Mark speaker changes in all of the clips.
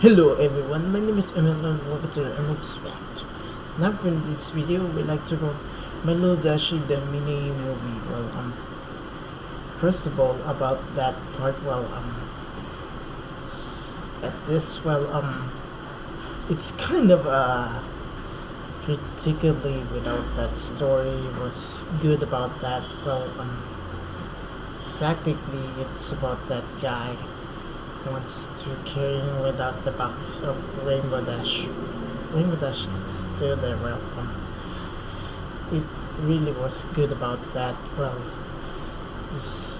Speaker 1: Hello everyone, my name is Emil and welcome to Emil's Fact. Now in this video, we like to go My Little Dashie, the mini movie. First of all, about that part, it's kind of particularly without that story was good about that. Practically it's about that guy wants to carry him without the box of Rainbow Dash. Rainbow Dash is still there. It really was good about that. It's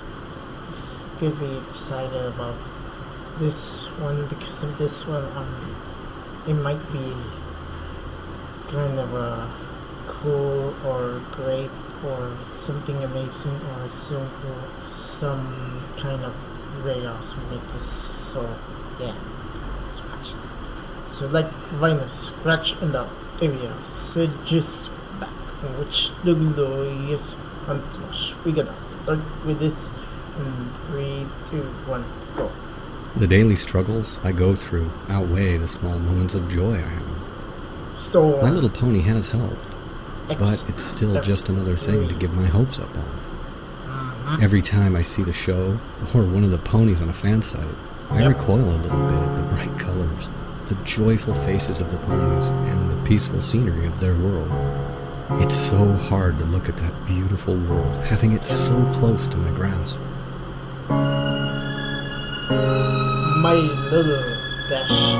Speaker 1: gonna be excited about this one because of this one. It might be kind of a cool or great or something amazing or some kind of very awesome with this. So yeah, let's watch it. So like vinyl scratch in the area, so just back which the glorious untouched. We gotta start with this in 3, 2, 1, go.
Speaker 2: The daily struggles I go through outweigh the small moments of joy I have. My Little Pony has helped, but it's still just another thing to give my hopes up on. Every time I see the show, or one of the ponies on a fan site, I recoil a little bit at the bright colors, the joyful faces of the ponies, and the peaceful scenery of their world. It's so hard to look at that beautiful world, having it so close to my grasp.
Speaker 1: My Little Dashie.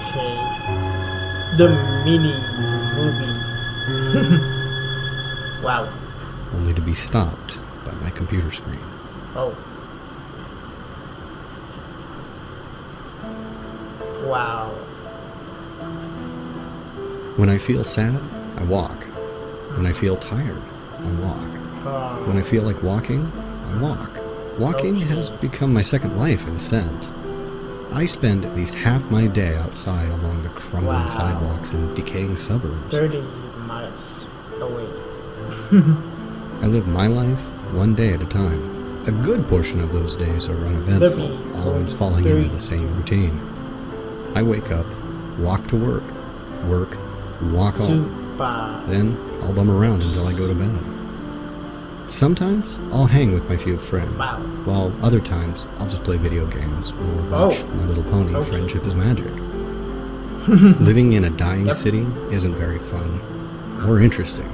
Speaker 1: Okay. The mini movie. Wow.
Speaker 2: Only to be stopped by my computer screen.
Speaker 1: Oh. Wow.
Speaker 2: When I feel sad, I walk. When I feel tired, I walk. When I feel like walking, I walk. Walking has become my second life in a sense. I spend at least half my day outside along the crumbling sidewalks and decaying suburbs.
Speaker 1: 30 miles away.
Speaker 2: I live my life one day at a time. A good portion of those days are uneventful, always falling into the same routine. I wake up, walk to work, walk home. Then I'll bum around until I go to bed. Sometimes I'll hang with my few friends, while other times I'll just play video games or watch My Little Pony Friendship is Magic. Living in a dying city isn't very fun or interesting.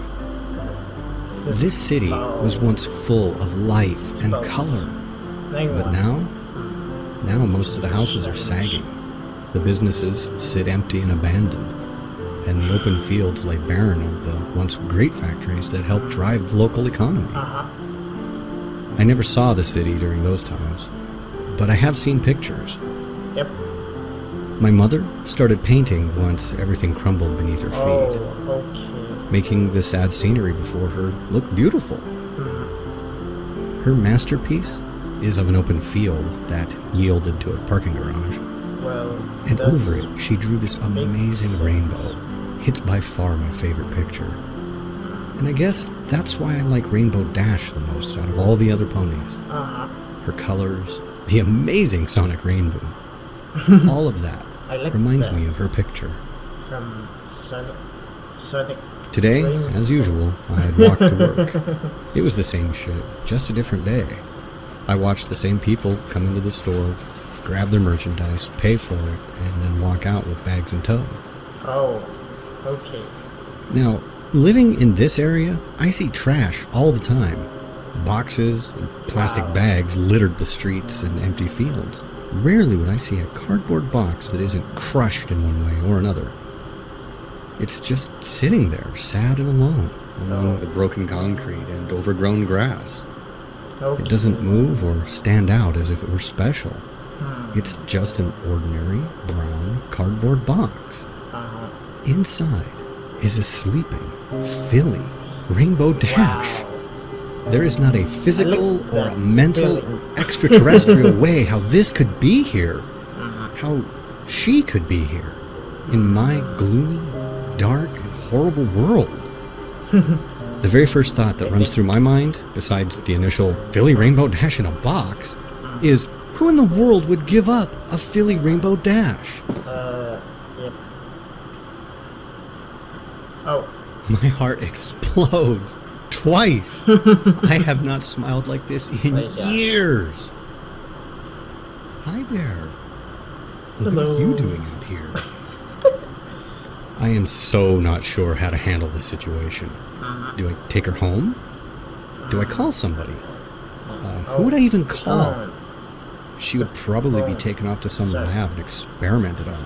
Speaker 2: This city was once full of life and color, but now most of the houses are sagging. The businesses sit empty and abandoned, and the open fields lay barren of the once great factories that helped drive the local economy. I never saw the city during those times, but I have seen pictures. My mother started painting once everything crumbled beneath her feet, making the sad scenery before her look beautiful. Her masterpiece is of an open field that yielded to a parking garage. And over it, she drew this amazing rainbow. It's by far my favorite picture. And I guess that's why I like Rainbow Dash the most out of all the other ponies. Her colors, the amazing sonic rainbow, all of that reminds me of her picture. Today, as usual, I had walked to work. It was the same shit, just a different day. I watched the same people come into the store, grab their merchandise, pay for it, and then walk out with bags in tow.
Speaker 1: Okay.
Speaker 2: Now, living in this area, I see trash all the time. Boxes and plastic bags littered the streets and empty fields. Rarely would I see a cardboard box that isn't crushed in one way or another. It's just sitting there, sad and alone, among the broken concrete and overgrown grass. It doesn't move or stand out as if it were special. It's just an ordinary brown cardboard box. Inside is a sleeping, filly Rainbow Dash. There is not a physical or a mental or extraterrestrial way how this could be here. How she could be here. In my gloomy, dark, and horrible world. The very first thought that runs through my mind, besides the initial Philly Rainbow Dash in a box, is Who in the world would give up a Philly Rainbow Dash?
Speaker 1: Yep. Oh.
Speaker 2: My heart explodes. Twice. I have not smiled like this in years. Hi there.
Speaker 1: Hello.
Speaker 2: What are you doing out here? I am so not sure how to handle this situation. Do I take her home? Do I call somebody? Who would I even call? She would probably be taken off to some lab and experimented on.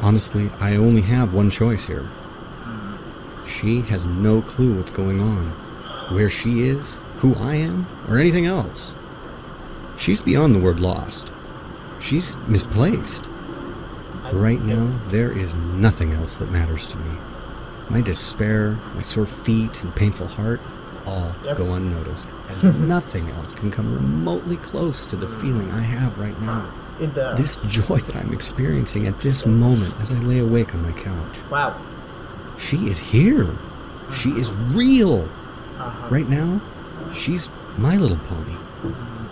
Speaker 2: Honestly, I only have one choice here. She has no clue what's going on, where she is, who I am, or anything else. She's beyond the word lost. She's misplaced. Right now, there is nothing else that matters to me. My despair, my sore feet, and painful heart all go unnoticed, as nothing else can come remotely close to the feeling I have right now. This joy that I'm experiencing at this moment as I lay awake on my couch.
Speaker 1: Wow.
Speaker 2: She is here. She is real. Right now, she's my little pony.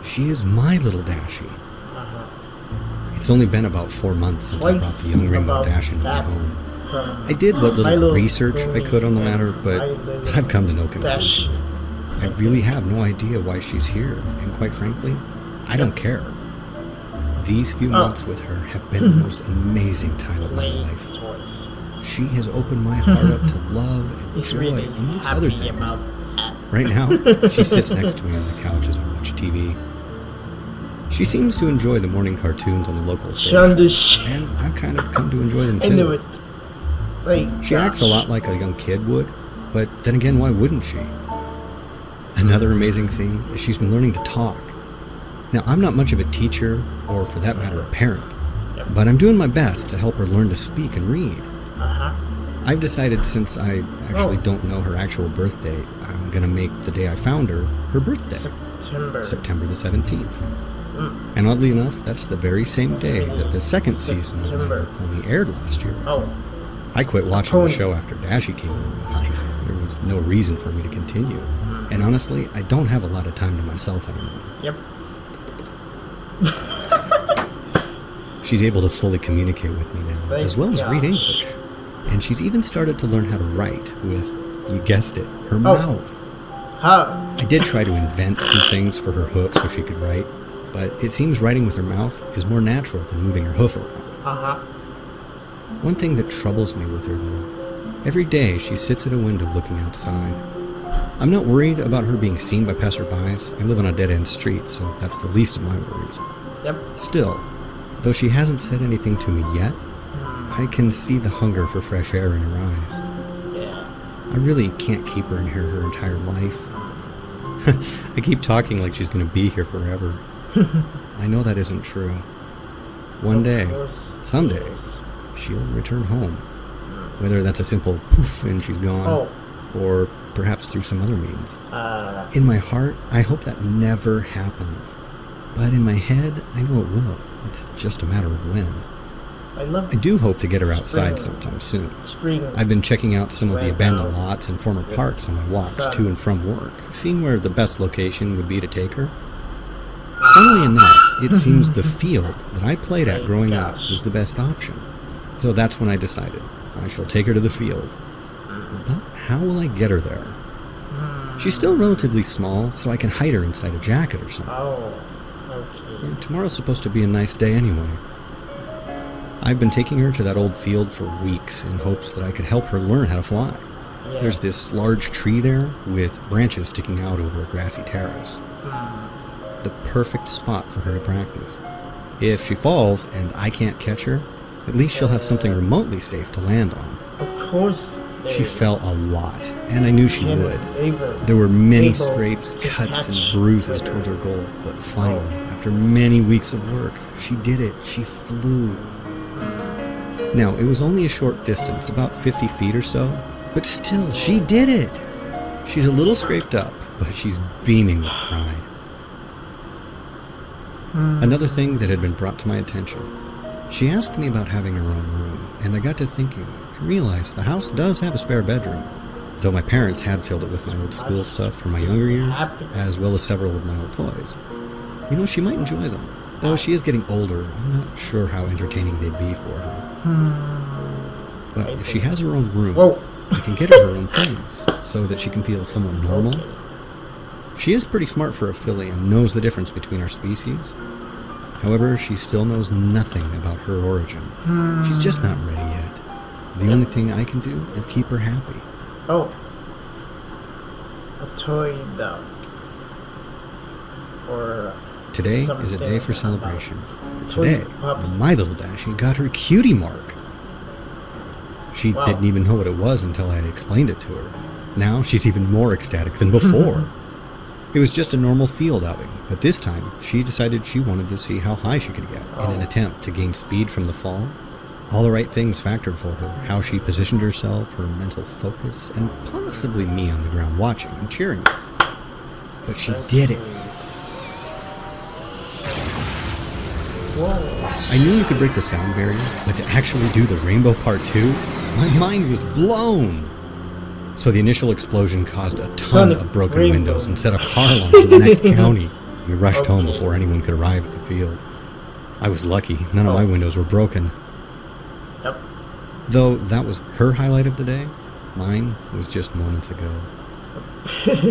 Speaker 2: She is my little Dashie. It's only been about 4 months since I brought the young Rainbow Dash into my home. I did what little research I could on the matter, but I've come to no conclusions. I really have no idea why she's here, and quite frankly, I don't care. These few months with her have been the most amazing time of my life. She has opened my heart up to love and joy, amongst other things. Right now, she sits next to me on the couch as I watch TV. She seems to enjoy the morning cartoons on the local station, and I've kind of come to enjoy them too.
Speaker 1: I knew it.
Speaker 2: She acts a lot like a young kid would, but then again, why wouldn't she? Another amazing thing is she's been learning to talk. Now, I'm not much of a teacher, or for that matter, a parent, but I'm doing my best to help her learn to speak and read. I've decided, since I actually don't know her actual birth date, I'm going to make the day I found her her birthday, September the 17th. And oddly enough, that's the very same day that the second season of My Little Pony aired last year. I quit watching the show after Dashie came into my life. There was no reason for me to continue. And honestly, I don't have a lot of time to myself anymore. She's able to fully communicate with me now, as well as read English. And she's even started to learn how to write with, you guessed it, her mouth. I did try to invent some things for her hoof so she could write, but it seems writing with her mouth is more natural than moving her hoof around. One thing that troubles me with her, though, every day she sits at a window looking outside. I'm not worried about her being seen by passerbys. I live on a dead-end street, so that's the least of my worries. Still, though she hasn't said anything to me yet, I can see the hunger for fresh air in her eyes. I really can't keep her in here her entire life. I keep talking like she's going to be here forever. I know that isn't true. One day, someday, she'll return home. Whether that's a simple poof and she's gone, or perhaps through some other means. In my heart, I hope that never happens. But in my head, I know it will. It's just a matter of when. I do hope to get her outside sometime soon. I've been checking out some of the abandoned lots and former parks on my walks to and from work, seeing where the best location would be to take her. Funnily enough, it seems the field that I played at growing up was the best option. So that's when I decided I shall take her to the field. But how will I get her there? She's still relatively small, so I can hide her inside a jacket or something. And tomorrow's supposed to be a nice day anyway. I've been taking her to that old field for weeks in hopes that I could help her learn how to fly. There's this large tree there with branches sticking out over a grassy terrace. The perfect spot for her to practice. If she falls and I can't catch her, at least she'll have something remotely safe to land on.
Speaker 1: Of course.
Speaker 2: She fell a lot, and I knew she would. There were many scrapes, cuts, and bruises towards her goal, but finally, after many weeks of work, she did it. She flew. Now, it was only a short distance, about 50 feet or so, but still, she did it! She's a little scraped up, but she's beaming with pride. Another thing that had been brought to my attention. She asked me about having her own room, and I got to thinking, and realized the house does have a spare bedroom, though my parents had filled it with my old school stuff from my younger years, as well as several of my old toys. You know, she might enjoy them. Though she is getting older, I'm not sure how entertaining they'd be for her. But if she has her own room, I can get her own things, so that she can feel somewhat normal. She is pretty smart for a filly and knows the difference between our species. However, she still knows nothing about her origin. She's just not ready yet. The only thing I can do is keep her happy.
Speaker 1: Oh. A toy dog. Or
Speaker 2: today is a day for celebration. Today, My Little Dashie got her cutie mark. She didn't even know what it was until I had explained it to her. Now she's even more ecstatic than before. It was just a normal field outing, but this time she decided she wanted to see how high she could get in an attempt to gain speed from the fall. All the right things factored for her, how she positioned herself, her mental focus, and possibly me on the ground watching and cheering. But she did it. I knew you could break the sound barrier, but to actually do the Rainbow Part 2, my mind was blown. So the initial explosion caused a ton of broken windows and set a car alarm to the next county. We rushed home before anyone could arrive at the field. I was lucky, none of my windows were broken.
Speaker 1: Yep.
Speaker 2: Though that was her highlight of the day, mine was just moments ago.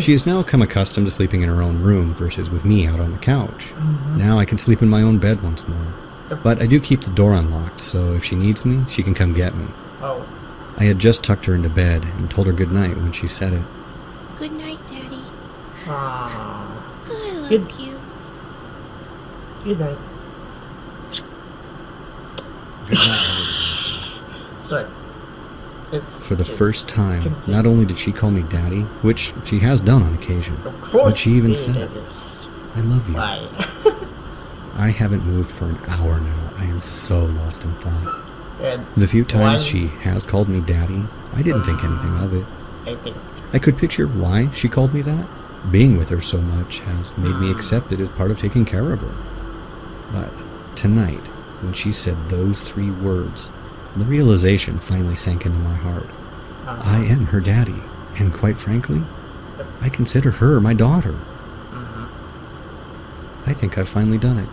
Speaker 2: She has now come accustomed to sleeping in her own room versus with me out on the couch. Now I can sleep in my own bed once more. But I do keep the door unlocked, so if she needs me, she can come get me. I had just tucked her into bed and told her good night when she said it.
Speaker 3: Good night, Daddy.
Speaker 1: Aww.
Speaker 3: I love you.
Speaker 1: Good night.
Speaker 2: Good night.
Speaker 1: Sorry.
Speaker 2: For the first time, not only did she call me Daddy, which she has done on occasion, but she even said, I love you.
Speaker 1: Why?
Speaker 2: I haven't moved for an hour now. I am so lost in thought.
Speaker 1: And
Speaker 2: the few times she has called me Daddy, I didn't think anything of it. I could picture why she called me that. Being with her so much has made me accept it as part of taking care of her. But tonight, when she said those 3 words, the realization finally sank into my heart. I am her daddy, and quite frankly, I consider her my daughter. I think I've finally done it.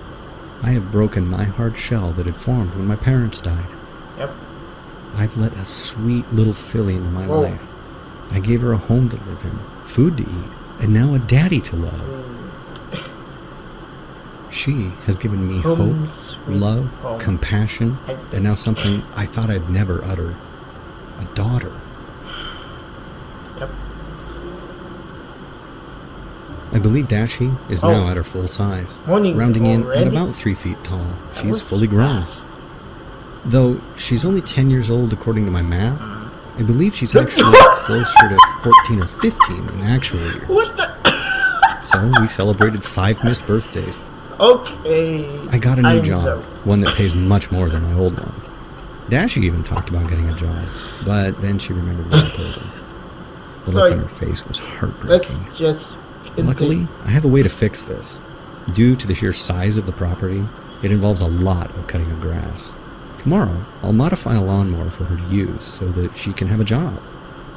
Speaker 2: I have broken my hard shell that had formed when my parents died.
Speaker 1: Yep.
Speaker 2: I've let a sweet little filly into my life. I gave her a home to live in, food to eat, and now a daddy to love. She has given me hope, love, compassion, and now something I thought I'd never utter. A daughter.
Speaker 1: Yep.
Speaker 2: I believe Dashie is now at her full size, rounding in at about 3 feet tall. She's fully grown. Though she's only 10 years old according to my math, I believe she's actually closer to 14 or 15 in actual years.
Speaker 1: What the?
Speaker 2: So we celebrated 5 missed birthdays.
Speaker 1: Okay.
Speaker 2: I got a new job, one that pays much more than my old one. Dashie even talked about getting a job, but then she remembered what I told her. The look on her face was heartbreaking.
Speaker 1: Let's just
Speaker 2: Luckily, I have a way to fix this. Due to the sheer size of the property, it involves a lot of cutting of grass. Tomorrow, I'll modify a lawnmower for her to use so that she can have a job.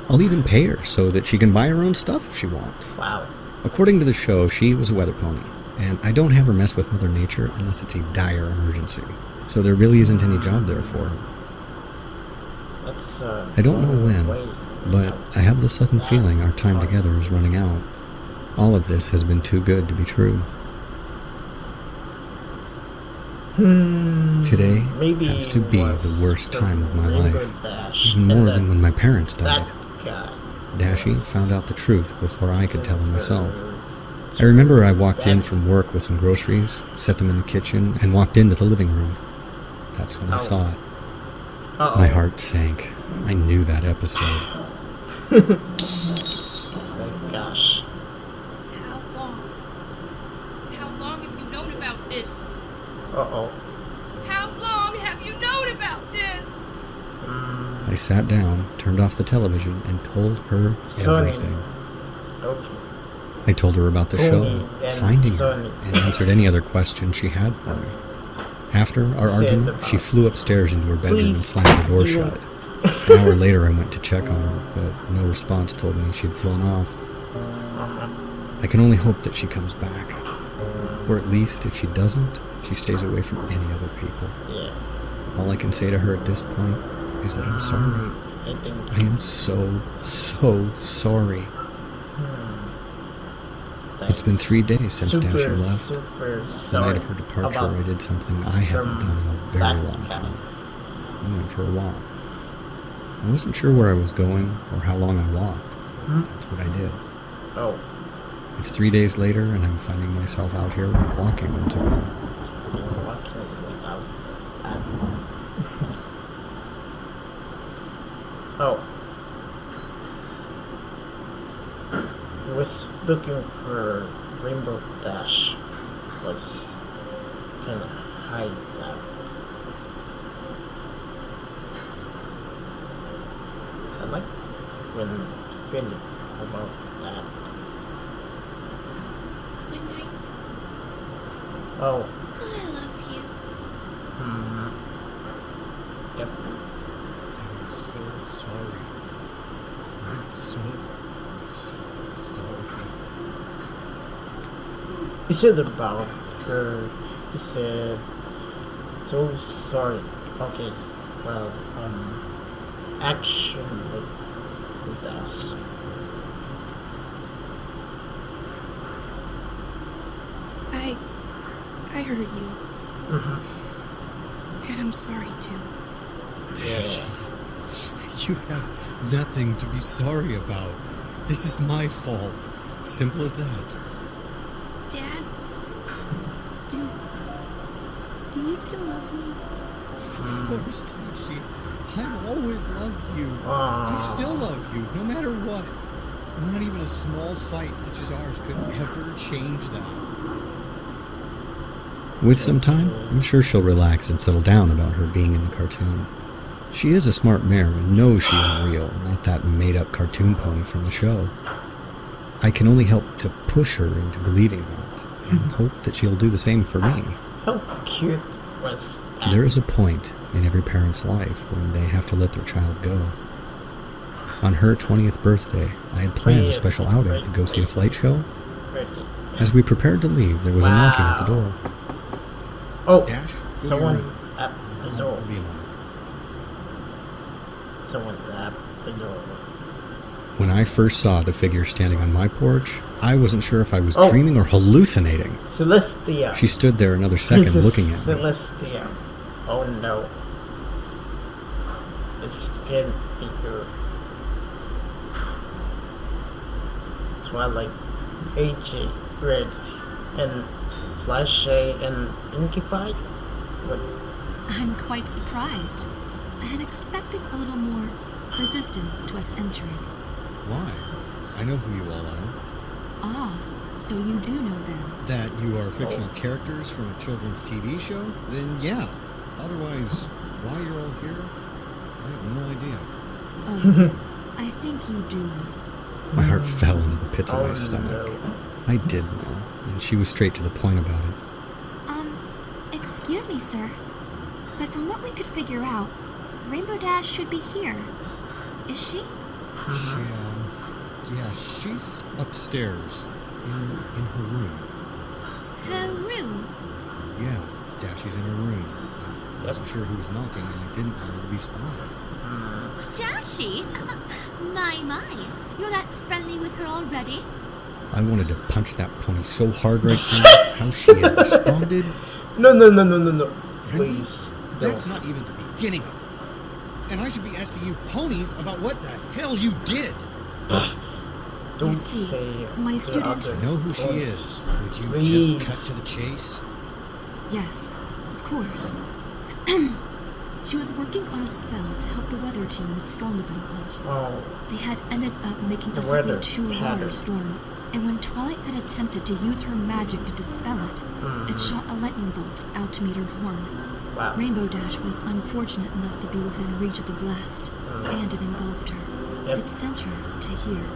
Speaker 2: I'll even pay her so that she can buy her own stuff if she wants.
Speaker 1: Wow.
Speaker 2: According to the show, she was a weather pony, and I don't have her mess with Mother Nature unless it's a dire emergency. So there really isn't any job there for her.
Speaker 1: That's,
Speaker 2: I don't know when, but I have the sudden feeling our time together is running out. All of this has been too good to be true. Today has to be the worst time of my life, even more than when my parents died. Dashie found out the truth before I could tell her myself. I remember I walked in from work with some groceries, set them in the kitchen, and walked into the living room. That's when I saw it. My heart sank. I knew that episode.
Speaker 1: Thank gosh.
Speaker 3: How long have you known about this?
Speaker 1: Uh-oh.
Speaker 3: How long have you known about this?
Speaker 2: I sat down, turned off the television, and told her everything.
Speaker 1: Okay.
Speaker 2: I told her about the show, finding her, and answered any other questions she had for me. After our argument, she flew upstairs into her bedroom and slammed the door shut. An hour later, I went to check on her, but no response told me she'd flown off. I can only hope that she comes back. Or at least, if she doesn't, she stays away from any other people.
Speaker 1: Yeah.
Speaker 2: All I can say to her at this point is that I'm sorry. I am so sorry. It's been 3 days since Dashie left. The night of her departure, I did something I haven't done in a very long time. I went for a walk. I wasn't sure where I was going or how long I walked. That's what I did.
Speaker 1: Oh.
Speaker 2: It's 3 days later, and I'm finding myself out here walking once again.
Speaker 1: Walking without that. Oh. I was looking for Rainbow Dash. Was kind of hide now. I like when feeling about that. Oh.
Speaker 4: I love you.
Speaker 1: Yep.
Speaker 2: I'm so sorry. I'm so sorry.
Speaker 1: He said about her. He said, so sorry. Okay. Well, action with us.
Speaker 3: I hurt you. And I'm sorry too.
Speaker 2: Dashie, you have nothing to be sorry about. This is my fault. Simple as that.
Speaker 3: Dad, do you still love me?
Speaker 2: Of course, Dashie. I've always loved you.
Speaker 1: Aww.
Speaker 2: I still love you, no matter what. Not even a small fight such as ours could ever change that. With some time, I'm sure she'll relax and settle down about her being in the cartoon. She is a smart mare and knows she isn't real, not that made-up cartoon pony from the show. I can only help to push her into believing that, and hope that she'll do the same for me.
Speaker 1: How cute was that?
Speaker 2: There is a point in every parent's life when they have to let their child go. On her 20th birthday, I had planned a special outing to go see a flight show. As we prepared to leave, there was a knocking at the door.
Speaker 1: Oh,
Speaker 2: Dash,
Speaker 1: someone at the door.
Speaker 2: I'll be alone.
Speaker 1: Someone at the door.
Speaker 2: When I first saw the figure standing on my porch, I wasn't sure if I was
Speaker 1: Oh.
Speaker 2: dreaming or hallucinating.
Speaker 1: Celestia.
Speaker 2: She stood there another second
Speaker 1: Princess
Speaker 2: looking at me.
Speaker 1: Celestia. Oh no. It's skin figure. Twilight, AJ, Red, and Flash and Inkified? What?
Speaker 4: I'm quite surprised. I had expected a little more resistance to us entering.
Speaker 2: Why? I know who you all are.
Speaker 4: Ah, so you do know then.
Speaker 2: That you are fictional characters from a children's TV show? Then yeah. Otherwise, why you're all here? I have no idea.
Speaker 4: Oh, I think you do know.
Speaker 2: My heart fell into the pits of my stomach.
Speaker 1: No.
Speaker 2: I did know, and she was straight to the point about it.
Speaker 4: Excuse me, sir. But from what we could figure out, Rainbow Dash should be here. Is she?
Speaker 2: Yeah, she's upstairs, in her room.
Speaker 4: Her room?
Speaker 2: Yeah, Dashie's in her room. I wasn't sure who was knocking, and I didn't want her to be spotted.
Speaker 4: Dashie? My. You're that friendly with her already?
Speaker 2: I wanted to punch that pony so hard right now. How she had responded.
Speaker 1: No. Please.
Speaker 5: That's not even the beginning of it. And I should be asking you ponies about what the hell you did.
Speaker 1: Don't
Speaker 4: You see,
Speaker 1: say
Speaker 4: my
Speaker 1: the
Speaker 4: student-
Speaker 1: other
Speaker 2: I know who she
Speaker 1: voice.
Speaker 2: is. Would you
Speaker 1: Please.
Speaker 2: just cut to the chase?
Speaker 4: Yes, of course. She was working on a spell to help the weather team with storm development.
Speaker 1: Oh,
Speaker 4: They had ended up making
Speaker 1: The
Speaker 4: a slightly
Speaker 1: weather
Speaker 4: too
Speaker 1: pattern.
Speaker 4: large storm, and when Twilight had attempted to use her magic to dispel it, it shot a lightning bolt out to meet her horn.
Speaker 1: wow.
Speaker 4: Rainbow Dash was unfortunate enough to be within reach of the blast, and it engulfed her.
Speaker 1: Yep.
Speaker 4: It sent her to here.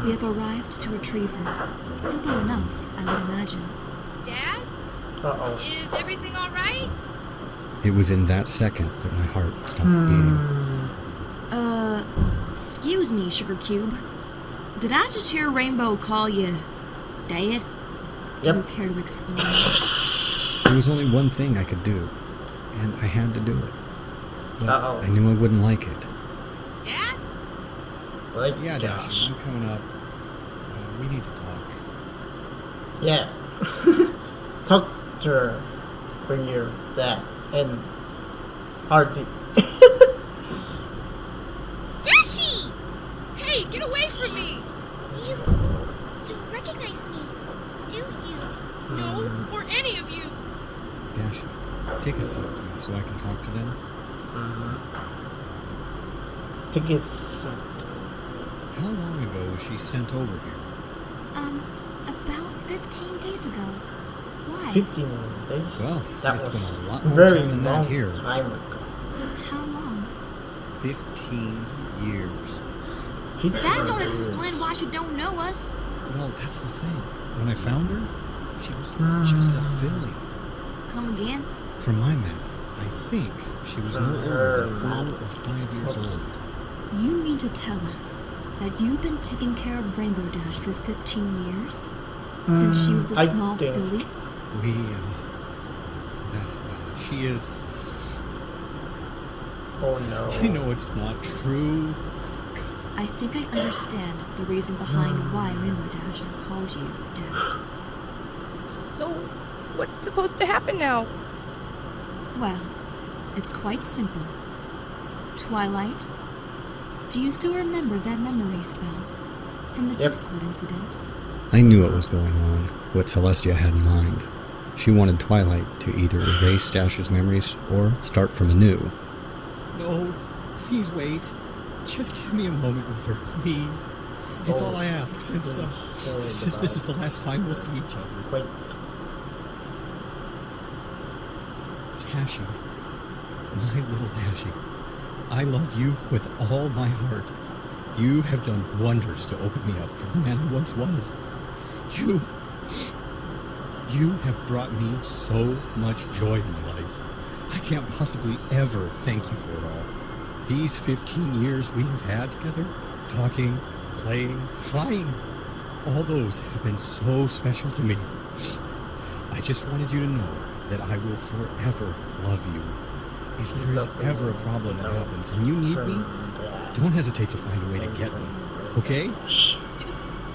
Speaker 4: We have arrived to retrieve her. Simple enough, I would imagine.
Speaker 3: Dad,
Speaker 1: Uh-oh.
Speaker 3: is everything all right?
Speaker 2: It was in that second that my heart stopped beating.
Speaker 4: Excuse me, Sugar Cube. Did I just hear Rainbow call you Dad? Do you
Speaker 1: Yep.
Speaker 4: care to explain?
Speaker 2: There was only one thing I could do, and I had to do it. But
Speaker 1: Uh-oh.
Speaker 2: I knew I wouldn't like it.
Speaker 3: Dad?
Speaker 1: Like
Speaker 2: Yeah,
Speaker 1: Josh.
Speaker 2: Dashie, I'm coming up. We need to talk.
Speaker 1: Yeah. Talk to her when you're that and hardly.
Speaker 3: Dashie! Hey, get away from me!
Speaker 4: You don't recognize me, do you?
Speaker 3: No, or any of you.
Speaker 2: Dashie, take a seat, please, so I can talk to them.
Speaker 1: Take a seat.
Speaker 2: How long ago was she sent over here?
Speaker 4: About 15 days ago. Why?
Speaker 1: 15 days.
Speaker 2: Well,
Speaker 1: that
Speaker 2: it's
Speaker 1: was
Speaker 2: been a lot more
Speaker 1: very
Speaker 2: time than that
Speaker 1: long
Speaker 2: here.
Speaker 1: time ago.
Speaker 4: How long?
Speaker 2: 15 years.
Speaker 1: 15
Speaker 4: That don't
Speaker 1: years.
Speaker 4: explain why she don't know us.
Speaker 2: Well, that's the thing. When I found her, she was just a filly.
Speaker 4: Come again?
Speaker 2: From my math, I think she was no older than 4 or 5 years old.
Speaker 4: You mean to tell us that you've been taking care of Rainbow Dash for 15 years? Since she was a
Speaker 1: I
Speaker 4: small
Speaker 1: think-
Speaker 4: filly?
Speaker 2: She is...
Speaker 1: Oh no.
Speaker 2: I know it's not true.
Speaker 4: I think I understand the reason behind why Rainbow Dash had called you Dad.
Speaker 3: So, what's supposed to happen now?
Speaker 4: Well, it's quite simple. Twilight, do you still remember that memory spell from the
Speaker 1: Yep.
Speaker 4: Discord incident?
Speaker 2: I knew what was going on, what Celestia had in mind. She wanted Twilight to either erase Dash's memories or start from anew. No, please wait. Just give me a moment with her, please. It's all I ask since this is the last time we'll see each other.
Speaker 1: Wait.
Speaker 2: Dashie, my little Dashie, I love you with all my heart. You have done wonders to open me up from the man I once was. You have brought me so much joy in my life. I can't possibly ever thank you for it all. These 15 years we have had together, talking, playing, flying, all those have been so special to me. I just wanted you to know that I will forever love you. If there is ever a problem that happens and you need me, don't hesitate to find a way to get me, okay?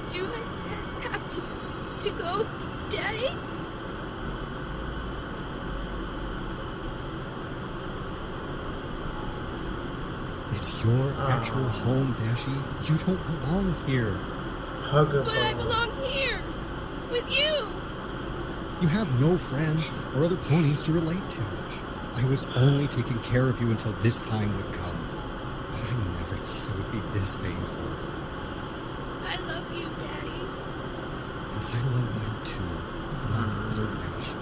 Speaker 3: Do I have to go, Daddy?
Speaker 2: It's your actual home, Dashie. You don't belong here.
Speaker 1: Huggable.
Speaker 3: But I belong here, with you.
Speaker 2: You have no friends or other ponies to relate to. I was only taking care of you until this time would come. But I never thought it would be this painful.
Speaker 3: I love you, Daddy.
Speaker 2: And I love you too, my little Dashie.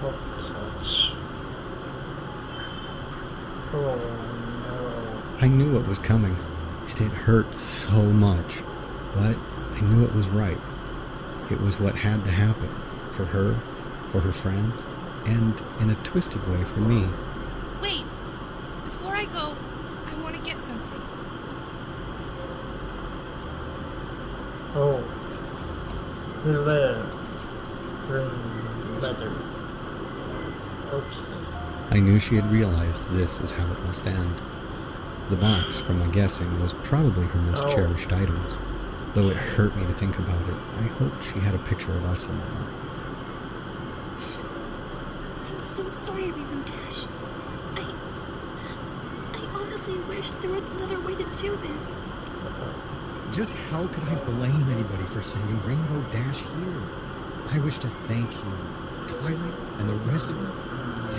Speaker 1: Hot touch. Oh no.
Speaker 2: I knew what was coming, and it hurt so much. But I knew it was right. It was what had to happen. For her, for her friends, and in a twisted way for me.
Speaker 3: Wait, before I go, I want to get something.
Speaker 1: Oh. Her letter. Her letter. Okay.
Speaker 2: I knew she had realized this is how it must end. The box, from my guessing, was probably her most cherished items. Though it hurt me to think about it, I hoped she had a picture of us in there.
Speaker 4: I'm so sorry, Rainbow Dash. I honestly wish there was another way to do this.
Speaker 2: Just how could I blame anybody for sending Rainbow Dash here? I wish to thank you, Twilight, and the rest of you.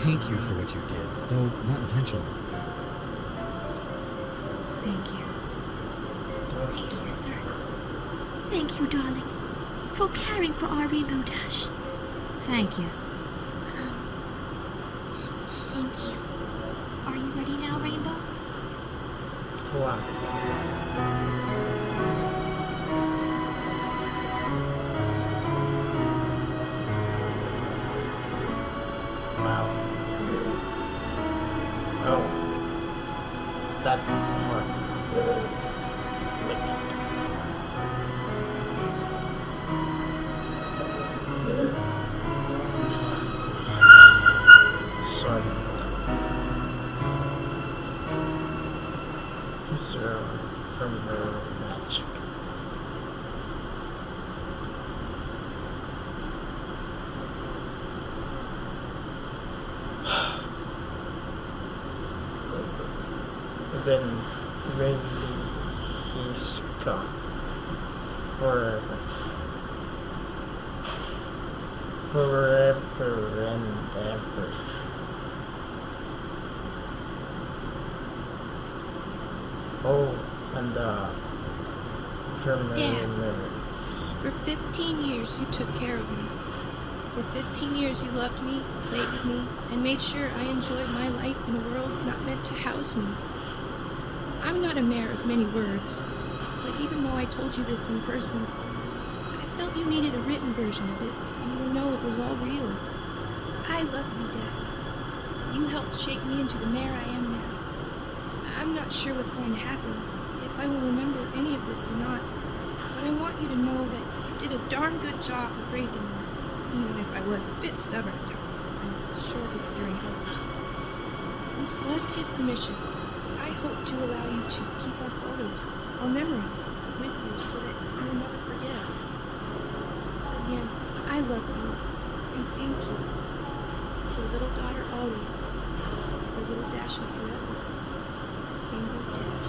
Speaker 2: Thank you for what you did, though not intentionally.
Speaker 4: Thank you. Thank you, sir. Thank you, darling, for caring for our Rainbow Dash. Thank you. Thank you. Are you ready now, Rainbow?
Speaker 1: Wow. Wow. Oh. That part. Wait. from her magic. Then really he's gone forever. Forever and ever. Oh, and from
Speaker 3: Dad.
Speaker 1: memories.
Speaker 3: For 15 years, you took care of me. For 15 years, you loved me, played with me, and made sure I enjoyed my life in a world not meant to house me. I'm not a mare of many words, but even though I told you this in person, I felt you needed a written version of it so you would know it was all real. I love you, Dad. You helped shape me into the mare I am now. I'm not sure what's going to happen, if I will remember any of this or not, but I want you to know that you did a darn good job of raising me, even if I was a bit stubborn at times and short of during others. With Celestia's permission, I hope to allow you to keep our photos, our memories, with you so that you will never forget. Again, I love you, and thank you. Your little daughter always, your little Dashie forever. Emil Dash.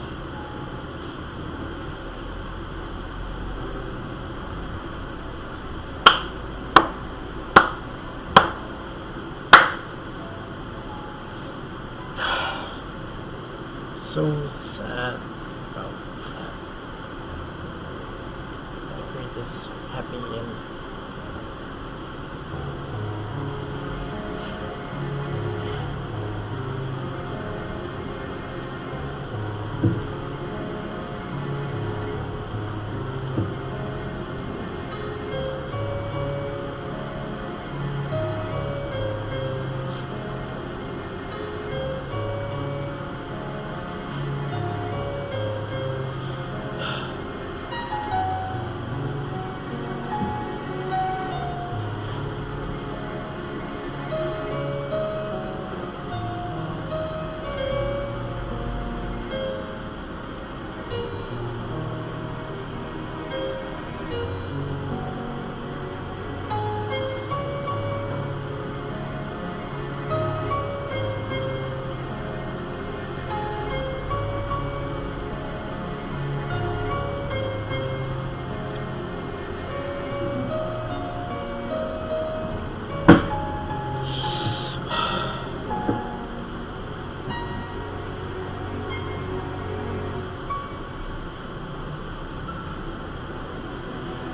Speaker 1: So sad about that. I read this happy ending.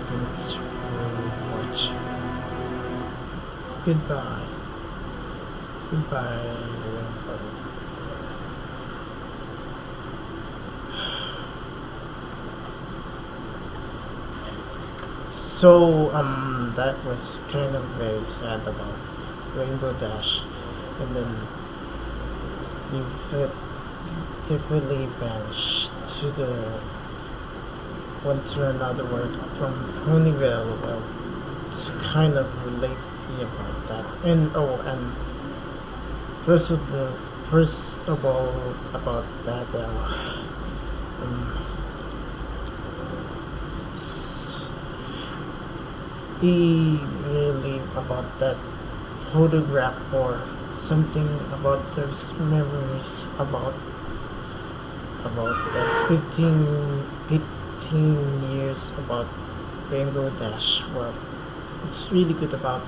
Speaker 1: Thanks for watching. Goodbye. Goodbye, everybody. So, that was kind of very sad about Rainbow Dash, and then you definitely vanished to the one to another world from Ponyville. Well, it's kind of related about that. And first of all about that, be really about that photograph or something about those memories about that 15 years about Rainbow Dash. Well, it's really good about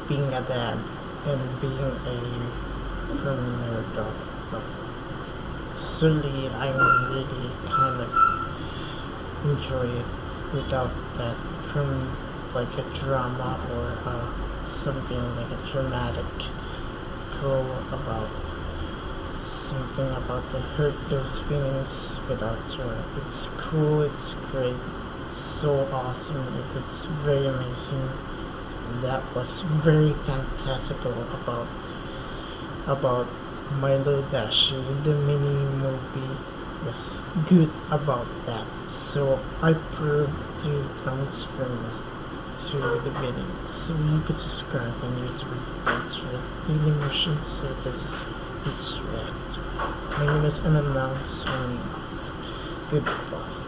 Speaker 1: being a dad and being a premier dog. But certainly I really kind of enjoy it without that from like a drama or something like a dramatic go about something about to hurt those feelings without her. It's cool, it's great, it's so awesome, it is very amazing. That was very fantastical about My Little Dashie. The mini movie was good about that. So I proved 3 times from to the video, so you could subscribe on YouTube to the daily motion. So this is right. My name is Emil now, signing off. Goodbye.